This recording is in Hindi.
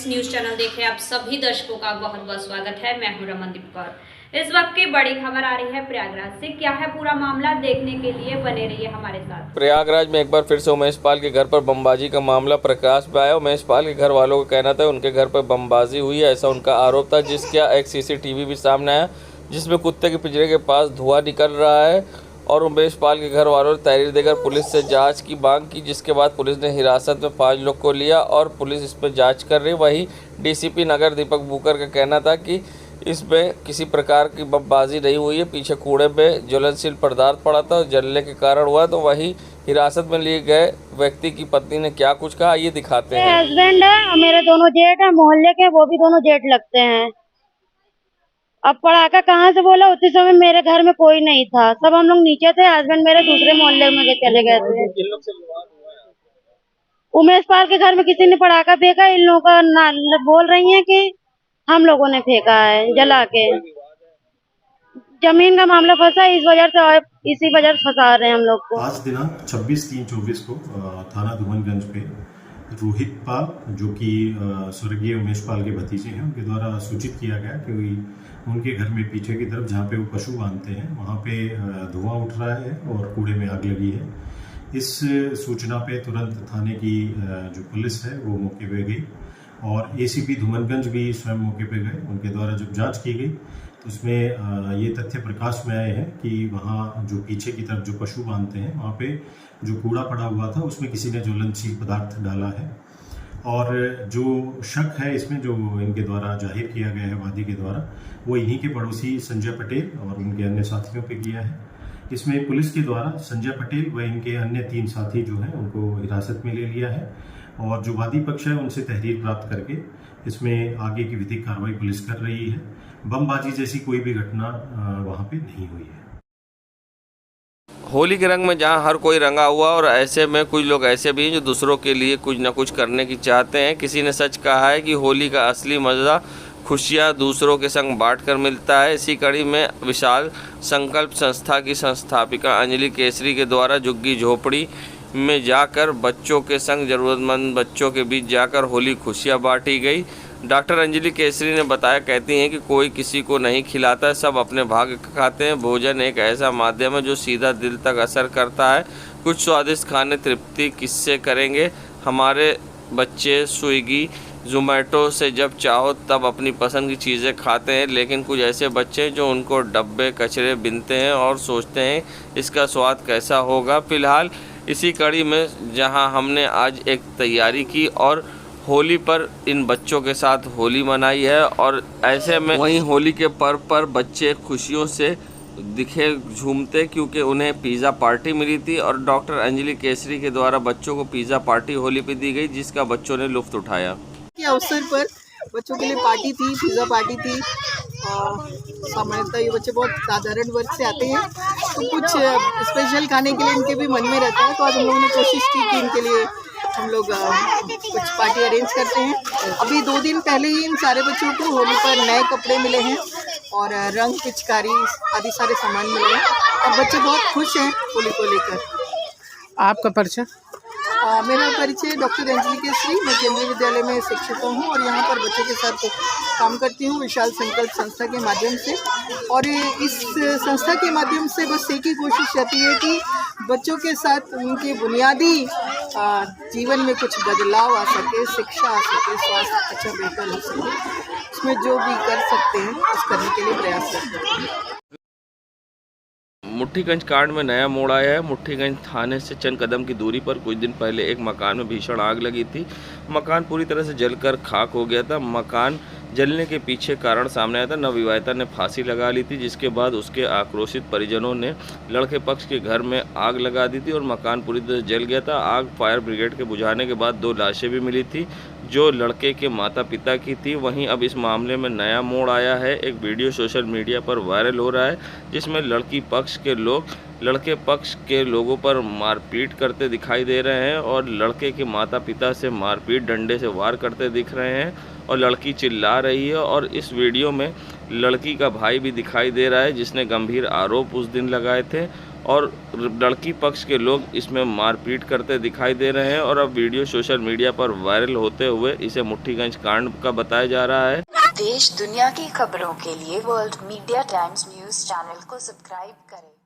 फ्रेंड्स, न्यूज चैनल देख रहे आप सभी दर्शकों का बहुत बहुत स्वागत है। मैं हूं रमनदीप कौर। इस वक्त की बड़ी खबर आ रही है प्रयागराज से। क्या है पूरा मामला, देखने के लिए बने रहिए हमारे साथ। प्रयागराज में एक बार फिर से उमेश पाल के घर पर बमबाजी का मामला प्रकाश में आया। उमेश पाल के घर वालों का कहना था उनके घर पर बमबाजी हुई है, ऐसा उनका आरोप था, जिसका एक सीसीटीवी भी सामने आया जिसमें कुत्ते के पिंजरे के पास धुआं निकल रहा है। और उमेश पाल के घर वालों ने तहरीर देकर पुलिस से जांच की मांग की, जिसके बाद पुलिस ने हिरासत में 5 लोग को लिया और पुलिस इस पर जांच कर रही। वहीं डीसीपी नगर दीपक बुकर का कहना था कि इसमें किसी प्रकार की बमबाजी नहीं हुई है, पीछे कूड़े में ज्वलनशील पदार्थ पड़ा था और जलने के कारण हुआ। तो वहीं हिरासत में लिए गए व्यक्ति की पत्नी ने क्या कुछ कहा, ये दिखाते हैं। हस्बैंड है और मेरे दोनों जेठ है, मोहल्ले के, वो भी दोनों जेठ लगते हैं। अब पड़ाका कहाँ से बोला, उसी समय मेरे घर में कोई नहीं था, सब हम लोग नीचे थे। हस्बैंड मेरे दूसरे मोहल्ले में चले गए थे। उमेश पाल के घर में किसी ने पड़ाका फेंका, इन लोगों का बोल रही हैं कि हम लोगों ने फेंका है जला के। जमीन का मामला फंसा, इस वजह से और इसी वजह से फंसा रहे हैं हम लोग को। आज दिनांक 26/3/24 को थाना धुमनगंज पे रोहित पाल, जो कि स्वर्गीय उमेश पाल के भतीजे हैं, उनके द्वारा सूचित किया गया कि उनके घर में पीछे की तरफ जहाँ पे वो पशु बांधते हैं वहाँ पे धुआं उठ रहा है और कूड़े में आग लगी है। इस सूचना पे तुरंत थाने की जो पुलिस है वो मौके पे गई और एसीपी धुमनगंज भी स्वयं मौके पे गए। उनके द्वारा जब जांच की गई तो उसमें ये तथ्य प्रकाश में आए हैं कि वहाँ जो पीछे की तरफ जो पशु बांधते हैं वहाँ पे जो कूड़ा पड़ा हुआ था उसमें किसी ने ज्वलनशील पदार्थ डाला है। और जो शक है इसमें, जो इनके द्वारा जाहिर किया गया है वादी के द्वारा, वो इन्हीं के पड़ोसी संजय पटेल और उनके अन्य साथियों पे किया है। इसमें पुलिस के द्वारा संजय पटेल व इनके अन्य 3 साथी जो हैं उनको हिरासत में ले लिया है और जो वादी पक्ष है उनसे तहरीर प्राप्त करके इसमें आगे की विधिक कार्रवाई पुलिस कर रही है। बमबाजी जैसी कोई भी घटना वहाँ पे नहीं हुई है। होली के रंग में जहां हर कोई रंगा हुआ और ऐसे में कुछ लोग ऐसे भी हैं जो दूसरों के लिए कुछ न कुछ करने की चाहते हैं। किसी ने सच कहा है कि होली का असली मज़ा खुशियां दूसरों के संग बांटकर मिलता है। इसी कड़ी में विशाल संकल्प संस्था की संस्थापिका अंजलि केसरी के द्वारा झुग्गी झोपड़ी में जाकर बच्चों के संग ज़रूरतमंद बच्चों के बीच जाकर होली खुशियां बांटी गई। डॉक्टर अंजलि केसरी ने बताया, कहती हैं कि कोई किसी को नहीं खिलाता, सब अपने भाग्य का खाते हैं। भोजन एक ऐसा माध्यम है जो सीधा दिल तक असर करता है। कुछ स्वादिष्ट खाने तृप्ति किससे करेंगे। हमारे बच्चे स्विगी जोमेटो से जब चाहो तब अपनी पसंद की चीज़ें खाते हैं, लेकिन कुछ ऐसे बच्चे हैं जो उनको डब्बे कचरे बिनते हैं और सोचते हैं इसका स्वाद कैसा होगा। फ़िलहाल इसी कड़ी में जहां हमने आज एक तैयारी की और होली पर इन बच्चों के साथ होली मनाई है और ऐसे में वहीं होली के पर्व पर बच्चे खुशियों से दिखे झूमते, क्योंकि उन्हें पिज़्ज़ा पार्टी मिली थी और डॉक्टर अंजलि केसरी के द्वारा बच्चों को पिज़्ज़ा पार्टी होली पे दी गई, जिसका बच्चों ने लुत्फ़ उठाया। के अवसर पर बच्चों के लिए पार्टी थी, पिज़्ज़ा पार्टी थी। सामान्यतः ये बच्चे बहुत साधारण वर्ग से आते हैं, तो कुछ स्पेशल खाने के लिए इनके भी मन में रहता है। तो आज हम लोगों ने कोशिश की कि इनके लिए हम लोग कुछ पार्टी अरेंज करते हैं। अभी 2 दिन पहले ही इन सारे बच्चों को होली पर नए कपड़े मिले हैं और रंग, पिचकारी आदि सारे सामान मिले हैं और बच्चे बहुत खुश हैं होली को लेकर। आपका परिचय? मेरा परिचय डॉक्टर अंजलि केसरी, मैं केंद्रीय विद्यालय में शिक्षिका हूँ और यहाँ पर बच्चों के साथ काम करती हूँ विशाल संकल्प संस्था के माध्यम से। और इस संस्था के माध्यम से बस एक ही कोशिश रहती है कि बच्चों के साथ उनके बुनियादी जीवन में कुछ बदलाव आ सके, शिक्षा आ सके, स्वास्थ्य अच्छा बेहतर हो सके। उसमें जो भी कर सकते हैं उस करने के लिए प्रयास करते हैं। मुट्ठीगंज कांड में नया मोड़ आया है। मुट्ठीगंज थाने से चंद कदम की दूरी पर कुछ दिन पहले एक मकान में भीषण आग लगी थी। मकान पूरी तरह से जलकर खाक हो गया था। मकान जलने के पीछे कारण सामने आया था। नवविवाहिता ने फांसी लगा ली थी, जिसके बाद उसके आक्रोशित परिजनों ने लड़के पक्ष के घर में आग लगा दी थी और मकान पूरी तरह से जल गया था। आग फायर ब्रिगेड के बुझाने के बाद 2 लाशें भी मिली थी जो लड़के के माता पिता की थी। वहीं अब इस मामले में नया मोड़ आया है। एक वीडियो सोशल मीडिया पर वायरल हो रहा है जिसमें लड़की पक्ष के लोग लड़के पक्ष के लोगों पर मारपीट करते दिखाई दे रहे हैं और लड़के के माता पिता से मारपीट डंडे से वार करते दिख रहे हैं और लड़की चिल्ला रही है। और इस वीडियो में लड़की का भाई भी दिखाई दे रहा है जिसने गंभीर आरोप उस दिन लगाए थे और लड़की पक्ष के लोग इसमें मारपीट करते दिखाई दे रहे हैं और अब वीडियो सोशल मीडिया पर वायरल होते हुए इसे मुट्ठीगंज कांड का बताया जा रहा है। देश दुनिया की खबरों के लिए world media times news channel को सब्सक्राइब करें।